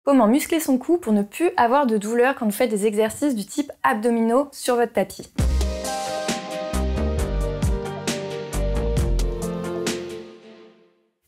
Comment muscler son cou pour ne plus avoir de douleur quand vous faites des exercices du type abdominaux sur votre tapis?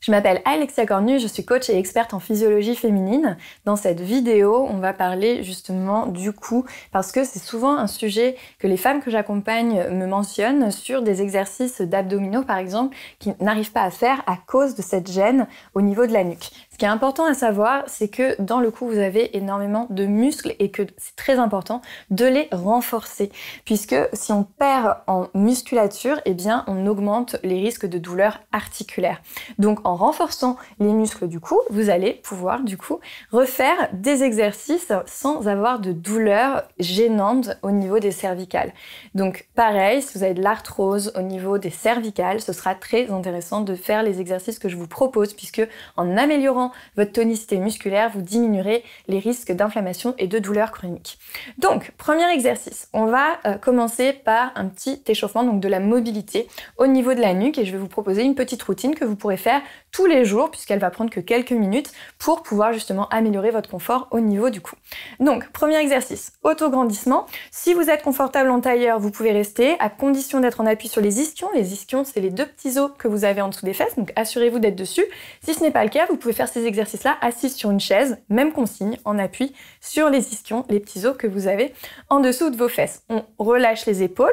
Je m'appelle Alexia Cornu, je suis coach et experte en physiologie féminine. Dans cette vidéo, on va parler justement du cou parce que c'est souvent un sujet que les femmes que j'accompagne me mentionnent sur des exercices d'abdominaux par exemple qui n'arrivent pas à faire à cause de cette gêne au niveau de la nuque. Ce qui est important à savoir, c'est que dans le cou, vous avez énormément de muscles et que c'est très important de les renforcer puisque si on perd en musculature, eh bien on augmente les risques de douleurs articulaires. Donc en renforçant les muscles du cou, vous allez pouvoir du coup refaire des exercices sans avoir de douleurs gênantes au niveau des cervicales. Donc pareil, si vous avez de l'arthrose au niveau des cervicales, ce sera très intéressant de faire les exercices que je vous propose puisque en améliorant votre tonicité musculaire, vous diminuerez les risques d'inflammation et de douleurs chroniques. Donc, premier exercice, on va commencer par un petit échauffement, donc de la mobilité au niveau de la nuque et je vais vous proposer une petite routine que vous pourrez faire tous les jours puisqu'elle va prendre que quelques minutes pour pouvoir justement améliorer votre confort au niveau du cou. Donc, premier exercice, autograndissement. Si vous êtes confortable en tailleur, vous pouvez rester à condition d'être en appui sur les ischions. Les ischions, c'est les deux petits os que vous avez en dessous des fesses, donc assurez-vous d'être dessus. Si ce n'est pas le cas, vous pouvez faire ces exercices-là assise sur une chaise, même consigne, en appui sur les ischions, les petits os que vous avez en dessous de vos fesses. On relâche les épaules.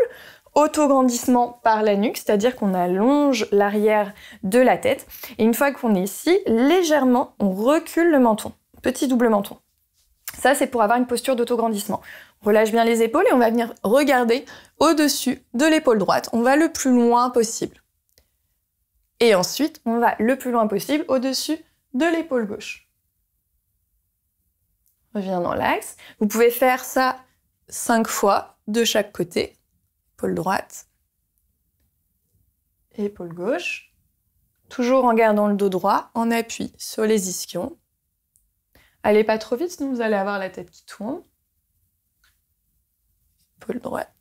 Autograndissement par la nuque, c'est-à-dire qu'on allonge l'arrière de la tête. Et une fois qu'on est ici, légèrement, on recule le menton. Petit double menton. Ça, c'est pour avoir une posture d'autograndissement. On relâche bien les épaules et on va venir regarder au-dessus de l'épaule droite. On va le plus loin possible. Et ensuite, on va le plus loin possible au-dessus de l'épaule gauche. Reviens dans l'axe. Vous pouvez faire ça 5 fois de chaque côté. Épaule droite, épaule gauche, toujours en gardant le dos droit, en appui sur les ischions. Allez pas trop vite, sinon vous allez avoir la tête qui tourne. Épaule droite,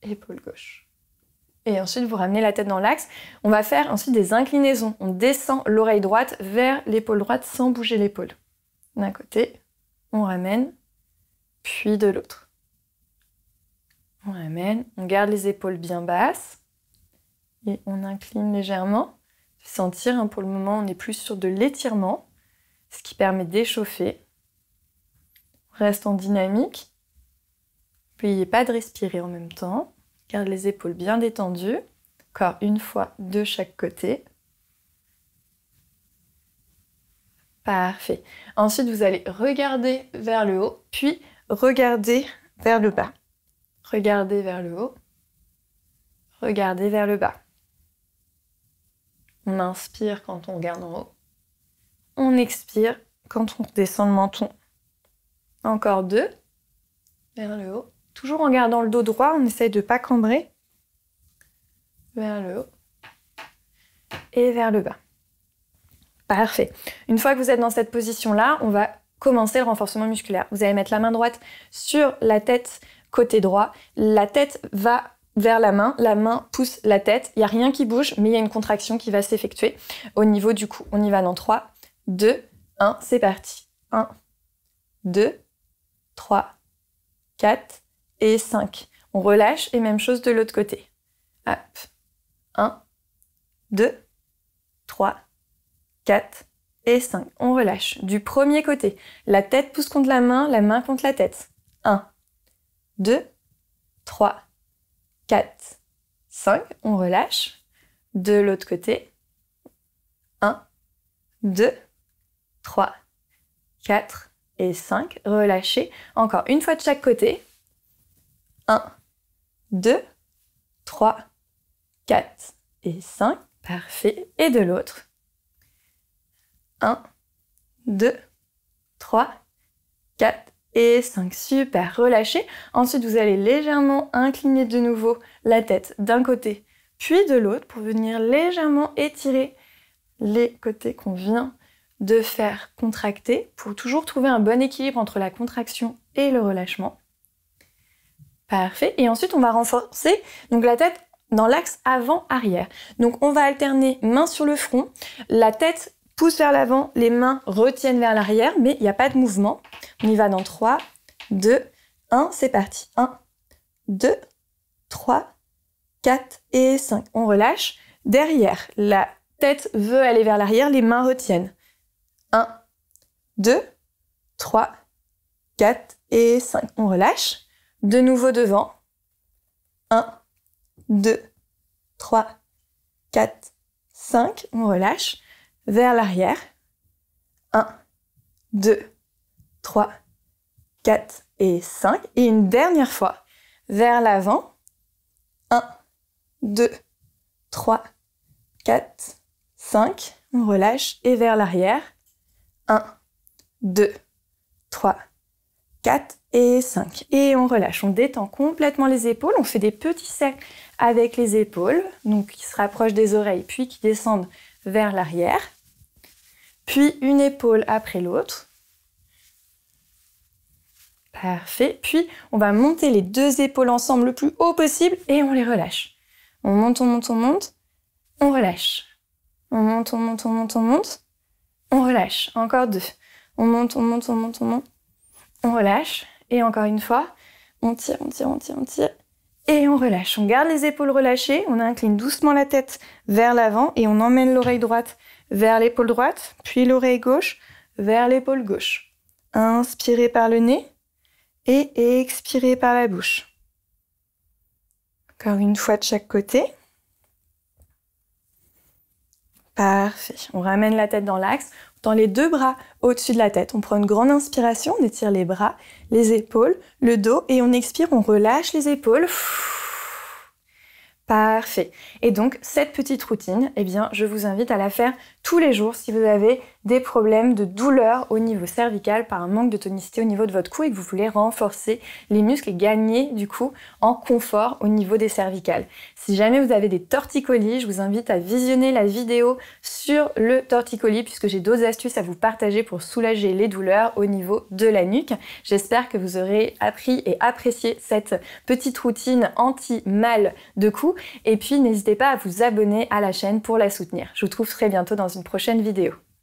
épaule gauche. Et ensuite, vous ramenez la tête dans l'axe. On va faire ensuite des inclinaisons. On descend l'oreille droite vers l'épaule droite sans bouger l'épaule. D'un côté, on ramène, puis de l'autre. On ramène, on garde les épaules bien basses et on incline légèrement. Sentir, pour le moment, on est plus sur de l'étirement, ce qui permet d'échauffer. On reste en dynamique. N'oubliez pas de respirer en même temps. Garde les épaules bien détendues. Encore une fois de chaque côté. Parfait. Ensuite, vous allez regarder vers le haut, puis regarder vers le bas. Regardez vers le haut, regardez vers le bas. On inspire quand on regarde en haut. On expire quand on descend le menton. Encore 2, vers le haut. Toujours en gardant le dos droit, on essaye de ne pas cambrer. Vers le haut et vers le bas. Parfait. Une fois que vous êtes dans cette position-là, on va commencer le renforcement musculaire. Vous allez mettre la main droite sur la tête côté droit, la tête va vers la main pousse la tête, il n'y a rien qui bouge, mais il y a une contraction qui va s'effectuer au niveau du cou. On y va dans 3, 2, 1, c'est parti. 1, 2, 3, 4 et 5. On relâche et même chose de l'autre côté. Hop. 1, 2, 3, 4 et 5. On relâche. Du premier côté, la tête pousse contre la main contre la tête. 1, 2, 3, 4, 5, on relâche. De l'autre côté, 1, 2, 3, 4 et 5, relâchez. Encore une fois de chaque côté, 1, 2, 3, 4 et 5, parfait. Et de l'autre, 1, 2, 3, 4 et 5, super, relâchez. Ensuite, vous allez légèrement incliner de nouveau la tête d'un côté, puis de l'autre, pour venir légèrement étirer les côtés qu'on vient de faire contracter, pour toujours trouver un bon équilibre entre la contraction et le relâchement. Parfait. Et ensuite, on va renforcer donc la tête dans l'axe avant-arrière. Donc, on va alterner main sur le front, la tête pousse vers l'avant, les mains retiennent vers l'arrière, mais il n'y a pas de mouvement. On y va dans 3, 2, 1, c'est parti. 1, 2, 3, 4 et 5. On relâche. Derrière, la tête veut aller vers l'arrière, les mains retiennent. 1, 2, 3, 4 et 5. On relâche. De nouveau devant. 1, 2, 3, 4, 5. On relâche. Vers l'arrière. 1, 2, 3, 4 et 5. Et une dernière fois. Vers l'avant. 1, 2, 3, 4, 5. On relâche. Et vers l'arrière. 1, 2, 3, 4 et 5. Et on relâche. On détend complètement les épaules. On fait des petits cercles avec les épaules, donc qui se rapprochent des oreilles, puis qui descendent vers l'arrière. Puis une épaule après l'autre. Parfait. Puis on va monter les deux épaules ensemble le plus haut possible et on les relâche. On monte, on monte, on monte. On relâche. On monte, on monte, on monte, on monte. On relâche. Encore 2. On monte, on monte, on monte, on monte. On relâche. Et encore une fois, on tire, on tire, on tire, on tire. Et on relâche. On garde les épaules relâchées. On incline doucement la tête vers l'avant et on emmène l'oreille droite vers l'épaule droite, puis l'oreille gauche vers l'épaule gauche. Inspirez par le nez et expirez par la bouche. Encore une fois de chaque côté. Parfait. On ramène la tête dans l'axe. On tend les deux bras au-dessus de la tête. On prend une grande inspiration, on étire les bras, les épaules, le dos et on expire, on relâche les épaules. Parfait. Et donc, cette petite routine, eh bien, je vous invite à la faire tous les jours si vous avez des problèmes de douleur au niveau cervical par un manque de tonicité au niveau de votre cou et que vous voulez renforcer les muscles et gagner, du coup, en confort au niveau des cervicales. Si jamais vous avez des torticolis, je vous invite à visionner la vidéo sur le torticolis puisque j'ai d'autres astuces à vous partager pour soulager les douleurs au niveau de la nuque. J'espère que vous aurez appris et apprécié cette petite routine anti-mal de cou. Et puis, n'hésitez pas à vous abonner à la chaîne pour la soutenir. Je vous retrouve très bientôt dans une prochaine vidéo.